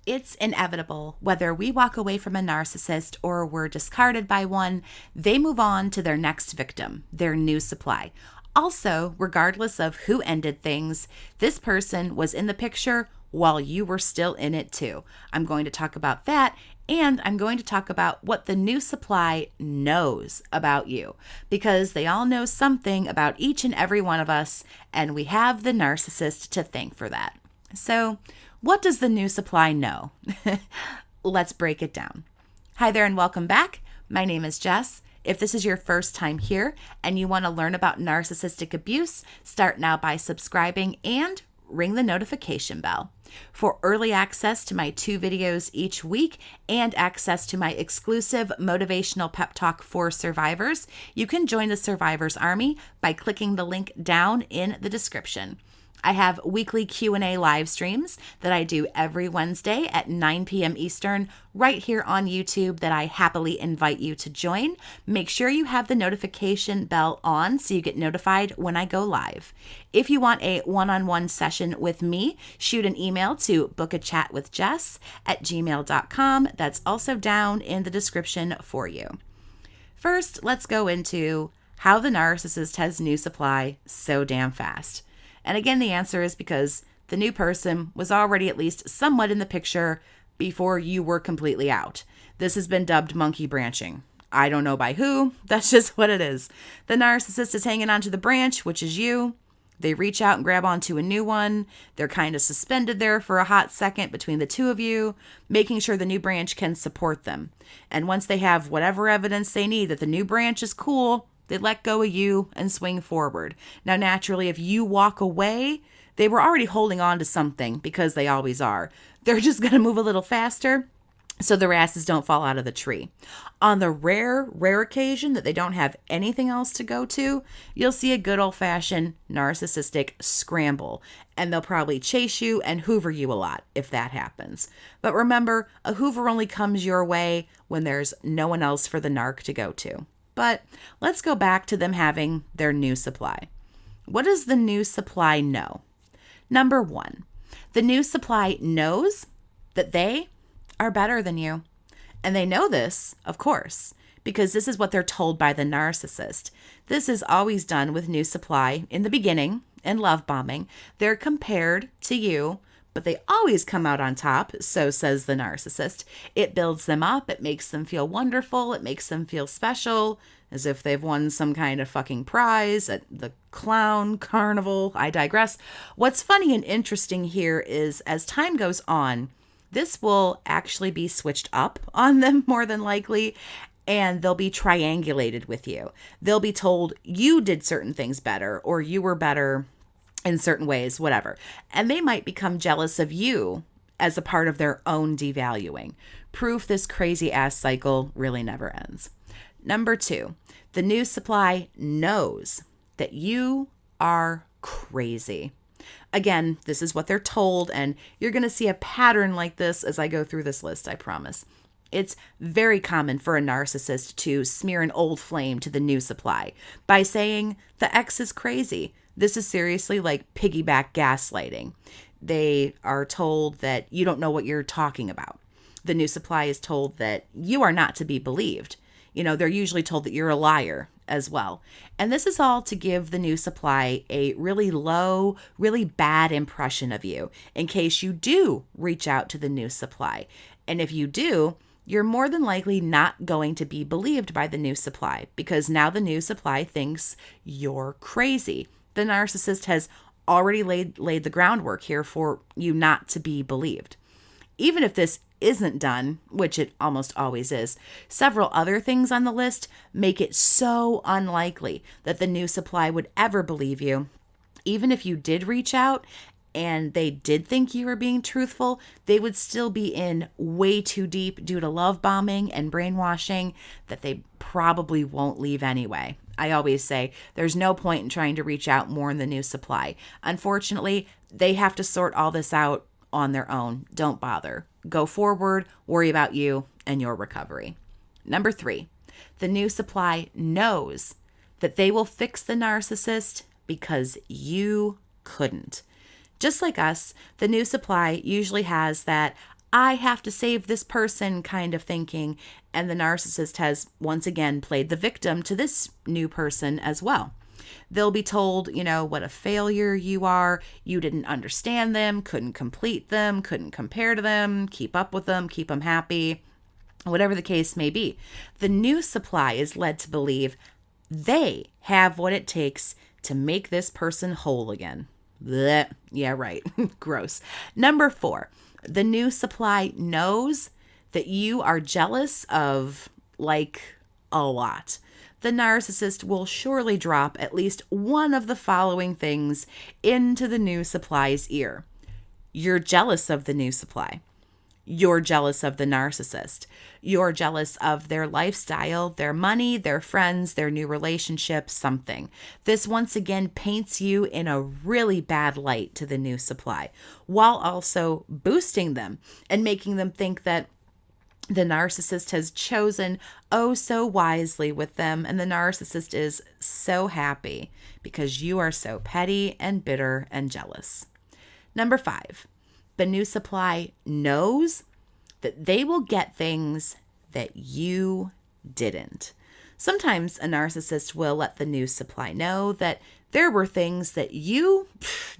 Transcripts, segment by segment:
It's inevitable. Whether we walk away from a narcissist or we're discarded by one, they move on to their next victim, their new supply. Also, regardless of who ended things, this person was in the picture while you were still in it too. I'm going to talk about that, and I'm going to talk about what the new supply knows about you, because they all know something about each and every one of us, and we have the narcissist to thank for that. So, what does the new supply know? Let's break it down. Hi there and welcome back. My name is Jess. If this is your first time here and you want to learn about narcissistic abuse, start now by subscribing and ring the notification bell. For early access to my 2 videos each week and access to my exclusive motivational pep talk for survivors, you can join the Survivors Army by clicking the link down in the description. I have weekly Q&A live streams that I do every Wednesday at 9 p.m. Eastern right here on YouTube that I happily invite you to join. Make sure you have the notification bell on so you get notified when I go live. If you want a one-on-one session with me, shoot an email to BookAChatWithJess@gmail.com. That's also down in the description for you. First, let's go into how the narcissist has new supply so damn fast. And again, the answer is because the new person was already at least somewhat in the picture before you were completely out. This has been dubbed monkey branching. I don't know by who. That's just what it is. The narcissist is hanging onto the branch, which is you. They reach out and grab onto a new one. They're kind of suspended there for a hot second between the two of you, making sure the new branch can support them. And once they have whatever evidence they need that the new branch is cool, they let go of you and swing forward. Now, naturally, if you walk away, they were already holding on to something because they always are. They're just going to move a little faster so their asses don't fall out of the tree. On the rare occasion that they don't have anything else to go to, you'll see a good old-fashioned narcissistic scramble, and they'll probably chase you and hoover you a lot if that happens. But remember, a hoover only comes your way when there's no one else for the narc to go to. But let's go back to them having their new supply. What does the new supply know? Number 1, the new supply knows that they are better than you. And they know this, of course, because this is what they're told by the narcissist. This is always done with new supply in the beginning in love bombing. They're compared to you, but they always come out on top, so says the narcissist. It builds them up. It makes them feel wonderful. It makes them feel special, as if they've won some kind of fucking prize at the clown carnival. I digress. What's funny and interesting here is as time goes on, this will actually be switched up on them more than likely, and they'll be triangulated with you. They'll be told you did certain things better, or you were better in certain ways, whatever. And they might become jealous of you as a part of their own devaluing. Proof this crazy ass cycle really never ends. Number 2, the new supply knows that you are crazy. Again, this is what they're told, and you're going to see a pattern like this as I go through this list, I promise. It's very common for a narcissist to smear an old flame to the new supply by saying, the ex is crazy. This is seriously like piggyback gaslighting. They are told that you don't know what you're talking about. The new supply is told that you are not to be believed. They're usually told that you're a liar as well. And this is all to give the new supply a really low, really bad impression of you in case you do reach out to the new supply. And if you do, you're more than likely not going to be believed by the new supply because now the new supply thinks you're crazy. The narcissist has already laid the groundwork here for you not to be believed. Even if this isn't done, which it almost always is, several other things on the list make it so unlikely that the new supply would ever believe you. Even if you did reach out and they did think you were being truthful, they would still be in way too deep due to love bombing and brainwashing that they probably won't leave anyway. I always say there's no point in trying to reach out more in the new supply. Unfortunately, they have to sort all this out on their own. Don't bother. Go forward, worry about you and your recovery. Number 3, the new supply knows that they will fix the narcissist because you couldn't. Just like us, the new supply usually has that I have to save this person kind of thinking. And the narcissist has once again played the victim to this new person as well. They'll be told, what a failure you are. You didn't understand them, couldn't complete them, couldn't compare to them, keep up with them, keep them happy, whatever the case may be. The new supply is led to believe they have what it takes to make this person whole again. Blech. Yeah, right. Gross. Number 4, the new supply knows that you are jealous of, a lot. The narcissist will surely drop at least one of the following things into the new supply's ear. You're jealous of the new supply. You're jealous of the narcissist. You're jealous of their lifestyle, their money, their friends, their new relationship, something. This once again paints you in a really bad light to the new supply, while also boosting them and making them think that the narcissist has chosen oh so wisely with them, and the narcissist is so happy because you are so petty and bitter and jealous. Number 5, the new supply knows that they will get things that you didn't. Sometimes a narcissist will let the new supply know that there were things that you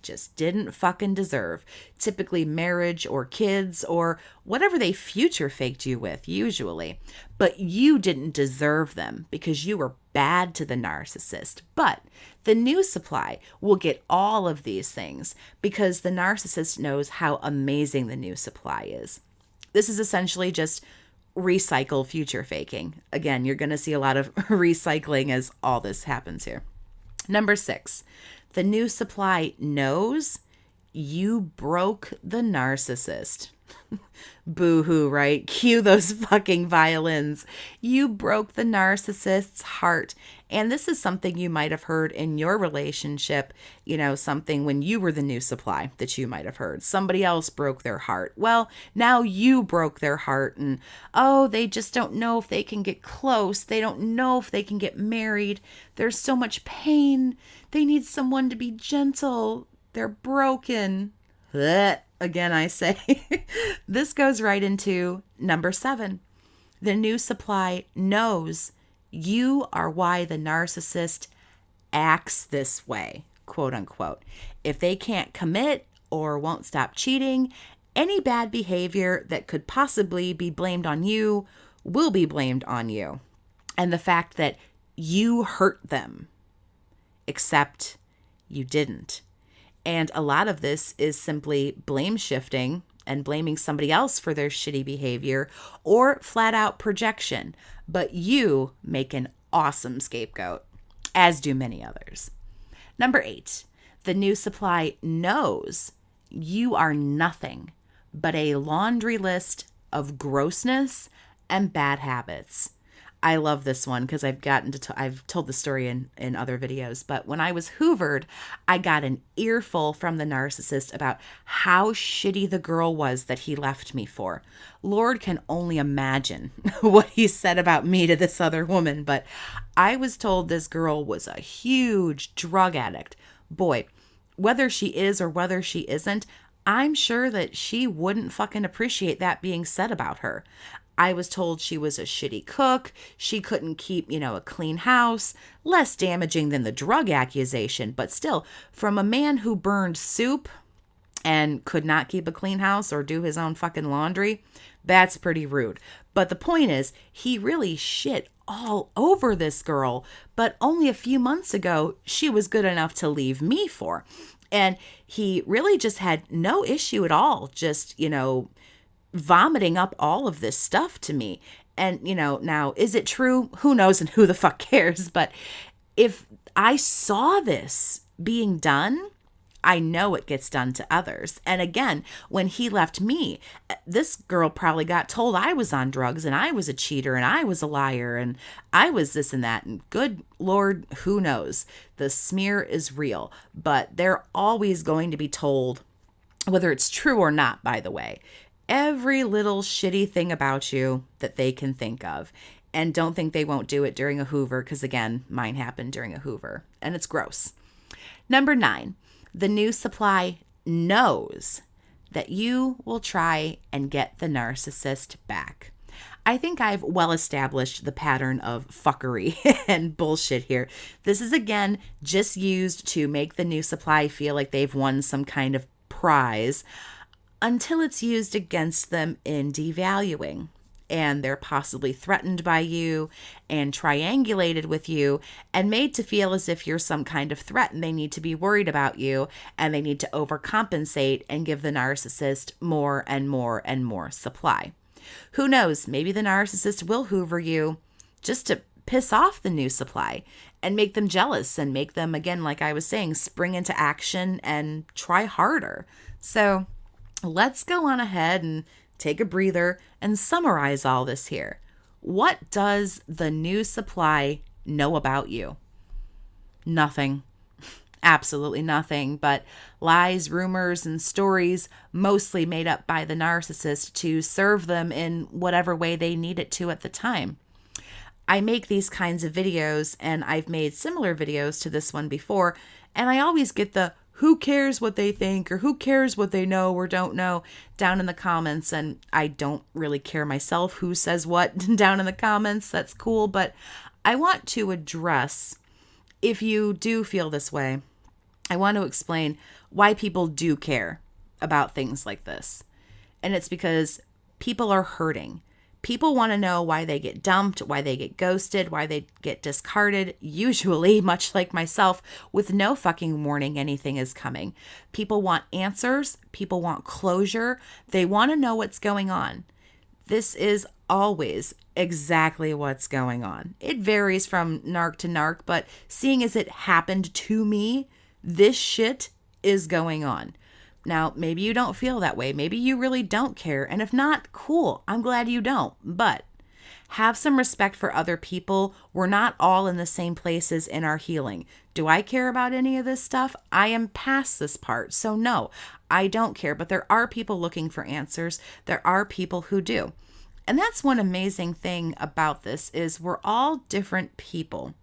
just didn't fucking deserve. Typically marriage or kids or whatever they future faked you with, usually. But you didn't deserve them because you were bad to the narcissist. But the new supply will get all of these things because the narcissist knows how amazing the new supply is. This is essentially just recycle future faking. Again, you're going to see a lot of recycling as all this happens here. Number 6, the new supply knows you broke the narcissist. Boo-hoo, right? Cue those fucking violins. You broke the narcissist's heart. And this is something you might have heard in your relationship, something when you were the new supply that you might have heard. Somebody else broke their heart. Well, now you broke their heart and, they just don't know if they can get close. They don't know if they can get married. There's so much pain. They need someone to be gentle. They're broken. Blech. Again, I say, this goes right into number 7. The new supply knows you are why the narcissist acts this way, quote unquote. If they can't commit or won't stop cheating, any bad behavior that could possibly be blamed on you will be blamed on you. And the fact that you hurt them, except you didn't. And a lot of this is simply blame shifting and blaming somebody else for their shitty behavior or flat out projection. But you make an awesome scapegoat, as do many others. Number 8, the new supply knows you are nothing but a laundry list of grossness and bad habits. I love this one because I've told the story in other videos, but when I was hoovered, I got an earful from the narcissist about how shitty the girl was that he left me for. Lord can only imagine what he said about me to this other woman, but I was told this girl was a huge drug addict. Boy, whether she is or whether she isn't, I'm sure that she wouldn't fucking appreciate that being said about her. I was told she was a shitty cook. She couldn't keep, a clean house. Less damaging than the drug accusation, but still, from a man who burned soup and could not keep a clean house or do his own fucking laundry, that's pretty rude. But the point is, he really shit all over this girl, but only a few months ago, she was good enough to leave me for. And he really just had no issue at all, just, vomiting up all of this stuff to me. And, now, is it true? Who knows and who the fuck cares? But if I saw this being done, I know it gets done to others. And again, when he left me, this girl probably got told I was on drugs and I was a cheater and I was a liar and I was this and that. And good Lord, who knows? The smear is real, but they're always going to be told, whether it's true or not, by the way, every little shitty thing about you that they can think of. And don't think they won't do it during a Hoover, because again, mine happened during a Hoover, and it's gross. Number 9, the new supply knows that you will try and get the narcissist back. I think I've well established the pattern of fuckery and bullshit here. This is, again, just used to make the new supply feel like they've won some kind of prize until it's used against them in devaluing. And they're possibly threatened by you and triangulated with you and made to feel as if you're some kind of threat and they need to be worried about you and they need to overcompensate and give the narcissist more and more and more supply. Who knows, maybe the narcissist will hoover you just to piss off the new supply and make them jealous and make them, again, like I was saying, spring into action and try harder. So let's go on ahead and take a breather and summarize all this here. What does the new supply know about you? Nothing. Absolutely nothing but lies, rumors, and stories mostly made up by the narcissist to serve them in whatever way they need it to at the time. I make these kinds of videos, and I've made similar videos to this one before, and I always get the who cares what they think or who cares what they know or don't know down in the comments, and I don't really care myself who says what down in the comments. That's cool, but I want to address, if you do feel this way, I want to explain why people do care about things like this. And it's because people are hurting. People want to know why they get dumped, why they get ghosted, why they get discarded, usually, much like myself, with no fucking warning anything is coming. People want answers. People want closure. They want to know what's going on. This is always exactly what's going on. It varies from narc to narc, but seeing as it happened to me, this shit is going on. Now, maybe you don't feel that way. Maybe you really don't care. And if not, cool. I'm glad you don't. But have some respect for other people. We're not all in the same places in our healing. Do I care about any of this stuff? I am past this part. So no, I don't care. But there are people looking for answers. There are people who do. And that's one amazing thing about this is we're all different people.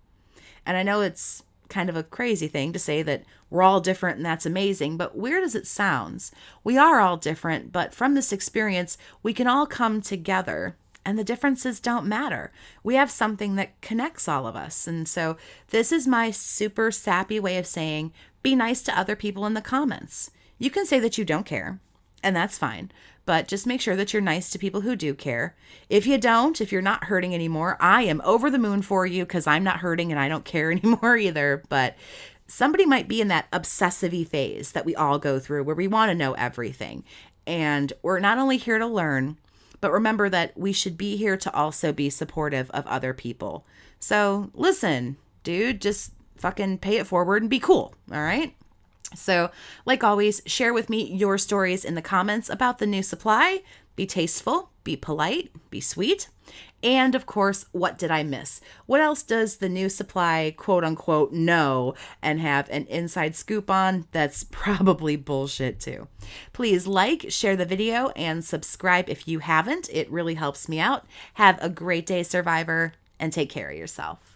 And I know it's kind of a crazy thing to say that we're all different and that's amazing, but weird as it sounds, we are all different, but from this experience, we can all come together and the differences don't matter. We have something that connects all of us. And so this is my super sappy way of saying, be nice to other people in the comments. You can say that you don't care, and that's fine. But just make sure that you're nice to people who do care. If you don't, if you're not hurting anymore, I am over the moon for you because I'm not hurting and I don't care anymore either. But somebody might be in that obsessive-y phase that we all go through where we want to know everything. And we're not only here to learn, but remember that we should be here to also be supportive of other people. So listen, dude, just fucking pay it forward and be cool, all right? So, like always, share with me your stories in the comments about the new supply. Be tasteful, be polite, be sweet. And of course, what did I miss? What else does the new supply, quote unquote, know and have an inside scoop on? That's probably bullshit too. Please like, share the video, and subscribe if you haven't. It really helps me out. Have a great day, survivor, and take care of yourself.